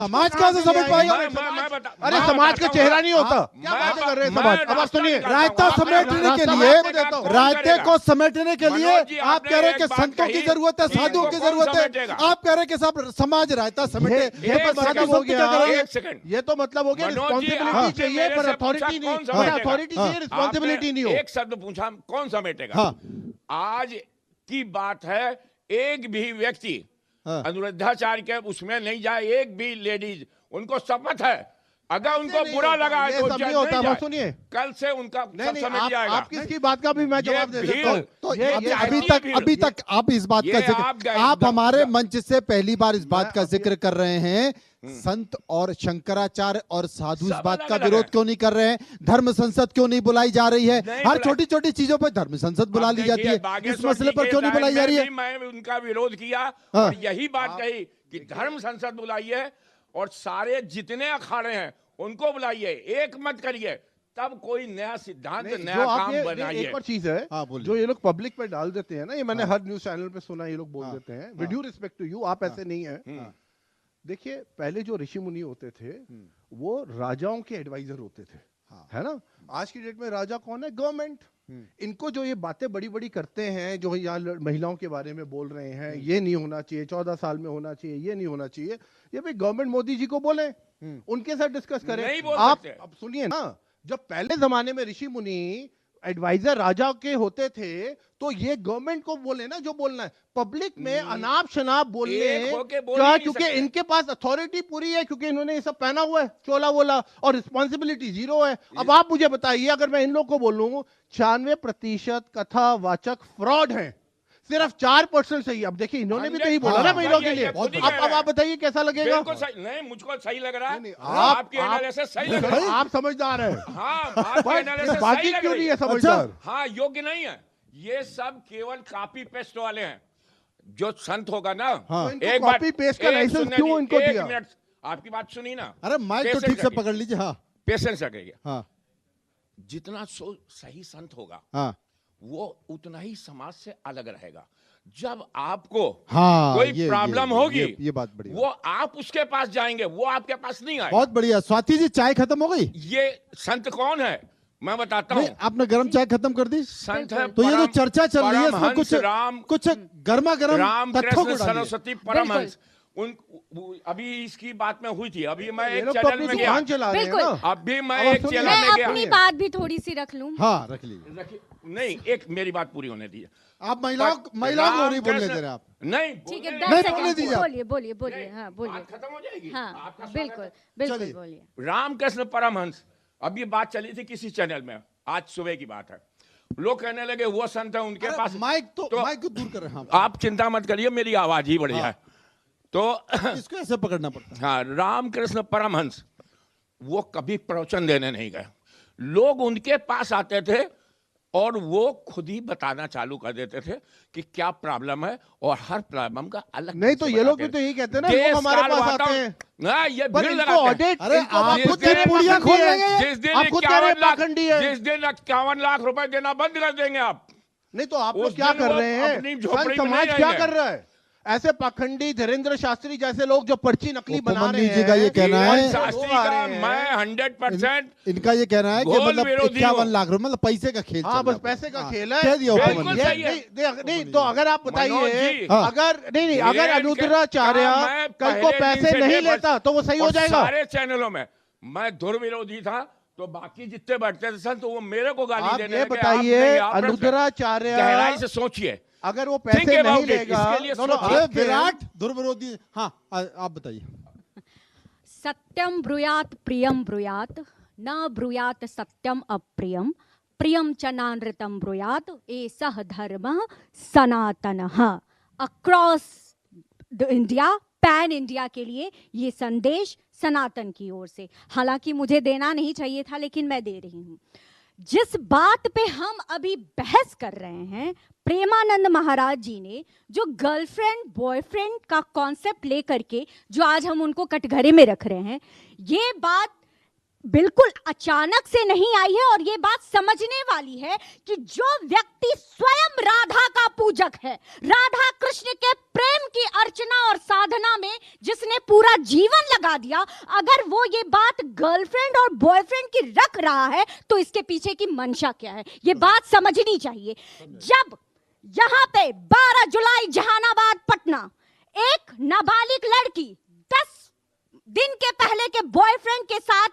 समाज कहाँ से समझ पाएगा? अरे समाज का चेहरा नहीं होता। क्या बातें कर रहे हैं समाज? अब सुनिए, रायता समेटने के लिए, रायते को समेटने के लिए आप कह रहे हैं कि संतों की जरूरत है, साधुओं की जरूरत है। आप कह रहे हैं कि सब समाज रायता समेटे, ये तो मतलब हो गया रिस्पॉन्सिबिलिटी चाहिए पर अथॉरिटी नहीं, अथॉरिटी चाहिए रिस्पॉन्सिबिलिटी नहीं हो। एक शब्द पूछा कौन समेटेगा? आज की बात है, एक भी व्यक्ति अनुरुद्धाचार्य के उसमें नहीं जाए, एक भी लेडीज, उनको शपथ है अगर उनको बुरा लगा है तो नहीं होता। वो सुनिए, कल से उनका सब समझ जाएगा। आप किसकी बात का भी मैं जवाब दे देता हूं। तो अभी तक आप इस बात का जिक्र, आप हमारे मंच से पहली बार इस बात का जिक्र कर रहे हैं, संत और शंकराचार्य और साधु इस बात का विरोध क्यों नहीं कर रहे हैं? धर्म संसद क्यों नहीं बुलाई जा रही है? हर छोटी छोटी चीजों पर धर्म संसद बुला ली जाती है, इस मसले पर क्यों नहीं बुलाई जा रही है? मैं उनका विरोध किया और यही बात कही कि धर्म संसद बुलाइए और सारे जितने अखाड़े हैं उनको बुलाइए, एक मत करिए, तब कोई नया सिद्धांत नया काम बनाइए। एक और चीज है जो ये लोग पब्लिक पे डाल देते हैं ना, ये मैंने हर न्यूज चैनल पे सुना, ये लोग बोल देते हैं with due respect to you, आप ऐसे नहीं है। देखिए, पहले जो ऋषि मुनि होते थे वो राजाओं के एडवाइजर होते थे, है ना? आज की डेट में राजा कौन है? गवर्नमेंट। इनको जो ये बातें बड़ी बड़ी करते हैं, जो यहाँ महिलाओं के बारे में बोल रहे हैं, ये नहीं होना चाहिए, 14 साल में होना चाहिए, ये नहीं होना चाहिए, ये भाई गवर्नमेंट मोदी जी को बोले, उनके साथ डिस्कस करें। आप अब सुनिए ना, जब पहले जमाने में ऋषि मुनि एडवाइजर राजा के होते थे तो ये गवर्नमेंट को बोले ना जो बोलना है, पब्लिक में अनाप शनाप बोलने क्या, क्योंकि इनके पास अथॉरिटी पूरी है, क्योंकि इन्होंने ये सब पहना हुआ है, चोला वोला, और रिस्पॉन्सिबिलिटी जीरो है। अब आप मुझे बताइए, अगर मैं इन लोग को बोलूं 96% कथावाचक फ्रॉड हैं, सिर्फ 4% सही। अब देखिए, इन्होंने भी तो ही बोला ना महिलाओं के लिए। अब आप बताइए कैसा लगेगा? नहीं, मुझको सही लग रहा है। आपके एनालिसिस सही लग रहा है, आप समझदार हैं। बाकी क्यों नहीं है समझदार? हाँ, योग्य नहीं है। ये सब केवल कॉपी पेस्ट वाले हैं। जो संत होगा ना, एक कॉपी पेस्ट का लाइसेंस क्यों इनको दिया? आपकी बात सुनी ना, अरे माइक तो ठीक से पकड़ लीजिए। हाँ, पेशेंस रखिए। हाँ, जितना सही संत होगा वो उतना ही समाज से अलग रहेगा। जब आपको कोई प्रॉब्लम होगी, ये बात बढ़िया, वो आप उसके पास जाएंगे, वो आपके पास नहीं आएगा। बहुत बढ़िया। स्वाति जी, चाय खत्म हो गई? ये संत कौन है मैं बताता हूँ। आपने गर्म चाय खत्म कर दी? संत है तो ये जो चर्चा चल रही है इसमें कुछ गर्मा गर्म रामकृष्ण सरस्वती परमहंस, अभी इसकी बात में हुई थी। अभी मैं एक चैनल में गया, अभी मैं एक चैनल में गया। अपनी बात भी थोड़ी सी रख लूं। हाँ, रख लीजिए। नहीं, एक मेरी बात पूरी होने दीजिए। आप महिलाओं को नहीं बोलने दे रहे आप? नहीं, ठीक है, बोलिए। हाँ, बोलिए। खत्म हो जाएगी। हाँ, बिल्कुल बोलिए। रामकृष्ण परमहंस, अब ये बात चली थी किसी चैनल में, आज सुबह की बात है। लोग कहने लगे वो संत है, उनके पास माइक तो माइक को दूर कर रहे हैं। आप चिंता मत करिए, मेरी आवाज ही बढ़िया है। तो इसको ऐसे पकड़ना पड़ता है। हाँ, रामकृष्ण परमहंस वो कभी प्रवचन देने नहीं गए। लोग उनके पास आते थे और वो खुद ही बताना चालू कर देते थे कि क्या प्रॉब्लम है, और हर प्रॉब्लम का अलग। नहीं तो ये लोग भी तो यही कहते हैं ना, लोग हमारे पास आते हैं ना, ये भीड़ लगाते हैं। अरे आप खुद कह रहे हैं खोल लेंगे, जिस दिन आप खुद कह रहे हैं पाखंडी है, जिस दिन 51 लाख रुपए देना बंद कर देंगे आप। नहीं तो आप लोग क्या कर रहे हैं? समाज क्या कर रहा है? ऐसे पाखंडी धीरेन्द्र शास्त्री जैसे लोग जो पर्ची नकली बना रहे हैं, का ये कहना है, शास्त्री का मैं 100% इनका ये कहना है कि मतलब 51 लाख रुपए मतलब पैसे का खेल। हाँ, बस पैसे का खेल है। नहीं तो अगर आप बताइए, अगर अनुरुद्धाचार्य कल को पैसे नहीं लेता तो वो सही हो जाएगा? सारे चैनलों में मैं धुर विरोधी था, तो बाकी जितने बैठते थे संत वो मेरे को गाली देने लगे। बताइए, अनुरुद्धाचार्य गहराई से सोचिए, अगर वो पैसे नहीं लेगा, विराट दुर्विरोधी। हाँ, आप बताइए। सत्यम ब्रूयात प्रियम ब्रूयात, न ब्रूयात सत्यम अप्रियम, प्रियम च नानृतम ब्रूयात, एषः धर्मः सनातनः। Across the India, pan India के लिए ये संदेश सनातन की ओर से, हालांकि मुझे देना नहीं चाहिए था लेकिन मैं दे रही हूं। जिस बात पे हम अभी बहस कर रहे हैं, प्रेमानंद महाराज जी ने जो गर्लफ्रेंड बॉयफ्रेंड का कॉन्सेप्ट लेकर के जो आज हम उनको कटघरे में रख रहे हैं, ये बात बिल्कुल अचानक से नहीं आई है, और ये बात समझने वाली है कि जो व्यक्ति स्वयं राधा का पूजक है, राधा कृष्ण के प्रेम की अर्चना और साधना में जिसने पूरा जीवन लगा दिया, अगर वो ये बात गर्लफ्रेंड और बॉयफ्रेंड की रख रहा है तो इसके पीछे की मंशा क्या है, ये बात समझनी चाहिए। जब यहां पे 12 जुलाई जहानाबाद पटना एक नाबालिग लड़की 10 दिन के पहले के बॉयफ्रेंड के साथ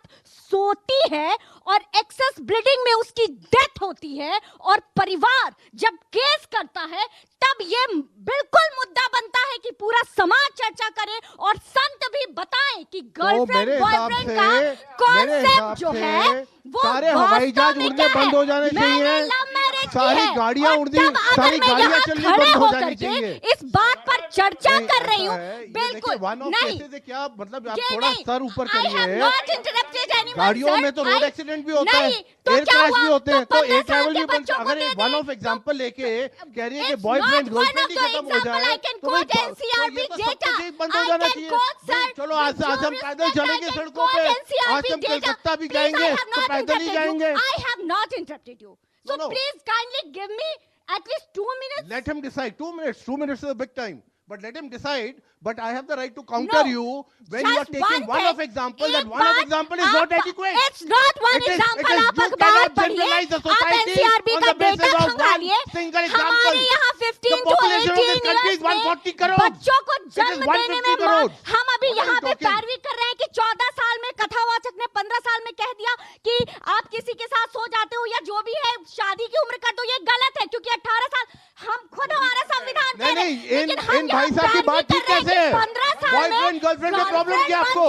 सोती है और एक्सेस ब्लीडिंग में उसकी डेथ होती है, और परिवार जब केस करता है तब ये बिल्कुल मुद्दा बनता है कि पूरा समाज चर्चा करे और संत भी बताएं कि गर्लफ्रेंड बॉयफ्रेंड का कॉन्सेप्ट जो है वो सारे हवाई जहाज उड़ने बंद हो जाने चाहिए, सारी गाड़ियां उड़नी, सारी गाड़ियां चलनी बंद हो जानी चाहिए। इस बात पर चर्चा कर रही हूँ। बिल्कुल नहीं, क्या मतलब आप थोड़ा सर ऊपर करिए। गाड़ियों गाड़ियों में तो रोड एक्सीडेंट भी होता है, एयर क्रैश भी होते हैं, तो एयर ट्रैवल भी बंद। अगर वन ऑफ एग्जांपल लेके कह रही है कि बॉयफ्रेंड गर्लफ्रेंड ही खत्म हो जाए तो ये तो सब कुछ बंद हो जाना चाहिए। चलो आज हम पैदल चलेंगे सड़कों पे, आज हम कलकत्ता भी जाएंगे तो पैदल ही जाएंगे। I have not interrupted you. So please kindly give me at least 2 minutes. Let him decide. 2 minutes. 2 minutes is a big time. But let him decide. But I have the right to counter you when you are taking one of example. That one of example is not adequate. It's not one example. आप अखबार पढ़िए, आप NCRB का data खंगालिए। हमारे यहाँ 15 to 18 years में बच्चों को जन्म देने में हम अभी यहाँ पे पैरवी कर रहे हैं कि 14 साल में कथावाचक ने 15 साल में कह दिया कि आप किसी के साथ सो जाते हो या जो भी है शादी की उम्र कर दो, ये गलत है क्योंकि 18 साल हम खुद हमारा संविधान कह रहे हैं। इन भाई साहब की बात ठीक कैसे है? 15 साल बॉयफ्रेंड गर्लफ्रेंड में प्रॉब्लम क्या आपको?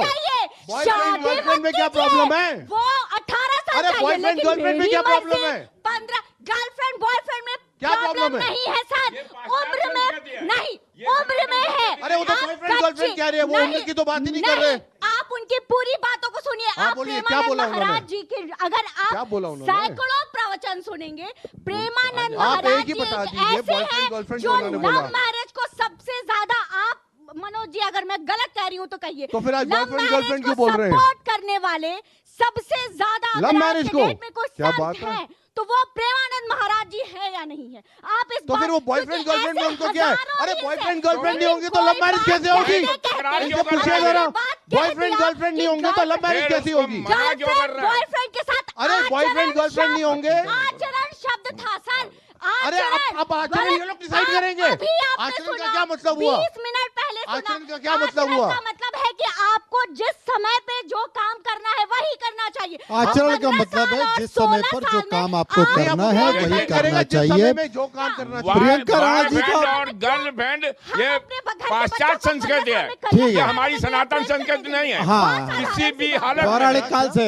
बॉयफ्रेंड गर्लफ्रेंड में क्या प्रॉब्लम है? वो 18 साल अरे बॉयफ्रेंड गर्लफ्रेंड में क्या प्रॉब्लम है? 15 गर्लफ्रेंड बॉयफ्रेंड में क्या प्रॉब्लम है? नहीं है सर, उम्र में नहीं, उम्र में है। अरे वो तो बॉयफ्रेंड गर्लफ्रेंड कह रहे हैं, वो उम्र की तो बात ही नहीं कर रहे। आप उनकी पूरी बातों को सुनिए। आप प्रेमानंद महाराज जी के अगर आप सैकड़ों प्रवचन सुनेंगे, प्रेमानंद महाराज जी ऐसे हैं जो लव मैरिज को सबसे ज्यादा, आप मनोज जी अगर मैं गलत कह रही हूँ तो कहिए, तो फिर आज बॉयफ्रेंड गर्लफ्रेंड क्यों बोल रहे हैं? सपोर्ट करने वाले सबसे ज्यादा लव मैरिज को क्या बात है तो वो प्रेमानंद महाराज जी है या नहीं है? आप इस तो फिर वो बॉयफ्रेंड गर्लफ्रेंड में उनको क्या है? अरे बॉयफ्रेंड गर्लफ्रेंड नहीं होंगे तो लव मैरिज कैसे होगी? इनसे पूछिए जरा, बॉयफ्रेंड गर्लफ्रेंड नहीं होंगे तो लव मैरिज कैसी होगी? बॉयफ्रेंड के साथ अरे बॉयफ्रेंड गर्लफ्रेंड नहीं होंगे। आचरण शब्द था सर। अरे अब आचरण ये लोग डिसाइड करेंगे। आचरण का क्या मतलब हुआ? 20 मिनट पहले आचरण का क्या मतलब हुआ? मतलब है कि आपको जिस समय पे जो काम करना है वही करना चाहिए। आचरण का मतलब है जिस समय पर जो काम आपको करना है वही करना चाहिए। जो काम करना चाहिए। प्रियंका राणा जी का और गर्लफ्रेंड ये पाश्चात्य संस्कृति है, ठीक ये है, हमारी सनातन संस्कृति नहीं है। हाँ, किसी भी हालत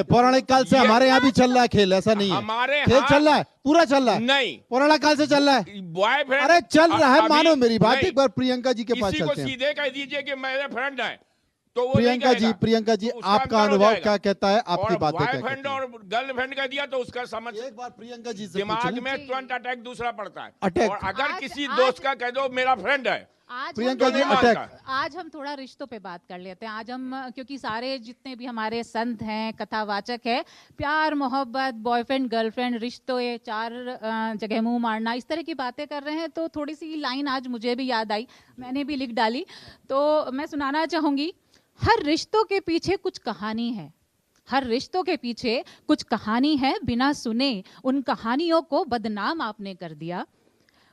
पौराणिक काल से हमारे यहाँ भी चल रहा है खेल, ऐसा नहीं है। हमारे खेल चल रहा है, पूरा चल रहा है, नहीं पौराणिक काल से चल रहा है। बॉयफ्रेंड अरे चल रहा है, मानो मेरी बात। नहीं, एक बार प्रियंका जी के पास किसी को चलते हैं। सीधे कह दीजिए कि मेरे फ्रेंड है तो वो प्रियंका जी उसका आपका अंतर हो अनुभव जाएगा। क्या कहता है? आपकी बातें क्या बॉयफ्रेंड कहती हैं? और गर्लफ्रेंड का दिया तो उसका समझ एक बार प्रियंका जी से दिमाग पूछ लें। में तुरंत अटैक दूसरा पड़ता है। अटैक। और अगर आज- किसी आज- दोस्त का कह दो मेरा फ्रेंड है, आज प्रियंका हम जी थोड़ा- अटैक। आज हम थोड़ा रिश्तों पे बात कर लेते हैं। आज हम क्योंकि सारे जितने भी हमारे संत हैं, कथावाचक है, प्यार मोहब्बत, बॉयफ्रेंड गर्लफ्रेंड, रिश्तों, ये 4 जगह मुंह मारना, इस तरह की बातें कर रहे हैं, तो थोड़ी सी लाइन आज मुझे भी याद आई, मैंने भी लिख डाली, तो मैं सुनाना चाहूँगी। हर रिश्तों के पीछे कुछ कहानी है, हर रिश्तों के पीछे कुछ कहानी है, बिना सुने उन कहानियों को बदनाम आपने कर दिया।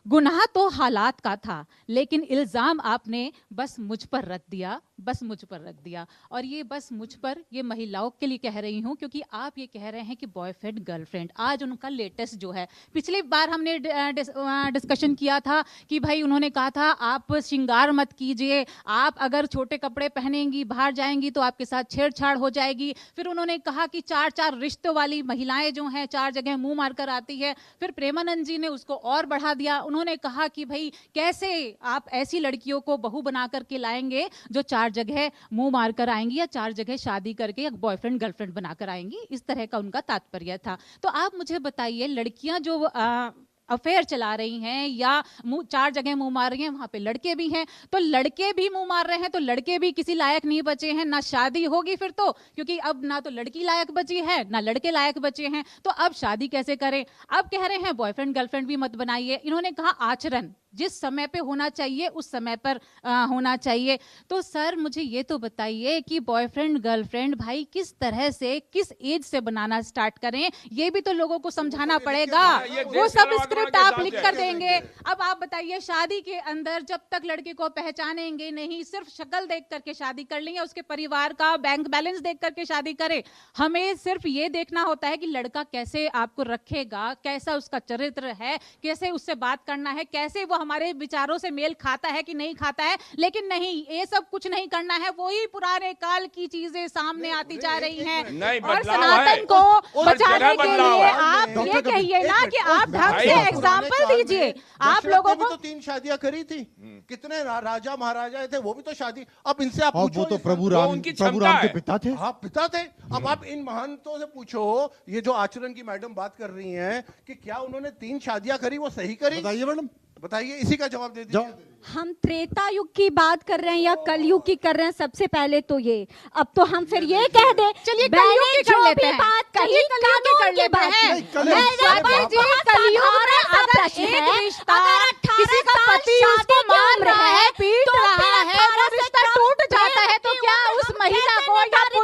गुनाह तो हालात का था, लेकिन इल्ज़ाम आपने बस मुझ पर रख दिया, बस मुझ पर रख दिया। और ये बस मुझ पर, ये महिलाओं के लिए कह रही हूँ, क्योंकि आप ये कह रहे हैं कि बॉयफ्रेंड गर्लफ्रेंड, आज उनका लेटेस्ट जो है, पिछली बार हमने डिस्कशन किया था कि भाई उन्होंने कहा था आप श्रृंगार मत कीजिए, आप अगर छोटे कपड़े पहनेंगी बाहर जाएंगी तो आपके साथ छेड़छाड़ हो जाएगी। फिर उन्होंने कहा कि 4 रिश्तों वाली महिलाएं जो हैं 4 जगह मुंह मारकर आती है। फिर प्रेमानंद जी ने उसको और बढ़ा दिया, उन्होंने कहा कि भाई कैसे आप ऐसी लड़कियों को बहू बना करके लाएंगे जो 4 जगह मुंह मारकर आएंगी या 4 जगह शादी करके या बॉयफ्रेंड गर्लफ्रेंड बनाकर आएंगी, इस तरह का उनका तात्पर्य था। तो आप मुझे बताइए, लड़कियां जो अफेयर चला रही हैं या 4 जगह मुंह मार रही हैं, वहां पे लड़के भी हैं, तो लड़के भी मुंह मार रहे हैं, तो लड़के भी किसी लायक नहीं बचे हैं, ना शादी होगी फिर तो, क्योंकि अब ना तो लड़की लायक बची है ना लड़के लायक बचे हैं, तो अब शादी कैसे करें। अब कह रहे हैं बॉयफ्रेंड गर्लफ्रेंड भी मत बनाइए। इन्होंने कहा आचरण जिस समय पे होना चाहिए उस समय पर होना चाहिए। तो सर मुझे ये तो बताइए कि बॉयफ्रेंड गर्लफ्रेंड भाई किस तरह से किस एज से बनाना स्टार्ट करें, ये भी तो लोगों को समझाना पड़ेगा। वो सब स्क्रिप्ट आप लिख कर देंगे। अब आप बताइए शादी के अंदर जब तक लड़के को पहचानेंगे नहीं, सिर्फ शक्ल देख करके शादी कर लेंगे, उसके परिवार का बैंक बैलेंस देख करके शादी करें। हमें सिर्फ ये देखना होता है कि लड़का कैसे आपको रखेगा, कैसा उसका चरित्र है, कैसे उससे बात करना है, कैसे वो हमारे विचारों से मेल खाता है कि नहीं खाता है। लेकिन नहीं, ये सब कुछ नहीं करना है, वही पुराने काल की चीजें सामने आती जा रही हैं। और सनातन को बचाने के लिए आप ये कहिए ना कि आप ढंग से एग्जाम्पल दीजिए। आप लोगों को तो 3 शादियां करी थी, कितने राजा महाराजा थे, वो भी तो शादी। अब इनसे आप और पूछो, वो तो प्रभु राम के पिता थे। हाँ पिता थे। अब आप इन महंतों से पूछो, ये जो आचरण की मैडम बात कर रही हैं कि क्या उन्होंने 3 शादियां करी, वो सही करी? बताइए मैडम, बताइए, इसी का जवाब दे दीजिए। हम त्रेता युग की बात कर रहे हैं या कलयुग की कर रहे हैं? सबसे पहले तो ये, अब तो हम फिर ये कह दें, चलिए कलयुग की कर लेते हैं, बात कही कलयुग की कर लेते हैं। कलयुग में अगर एक रिश्ता किसी का पति उसको मार रहा है, पीट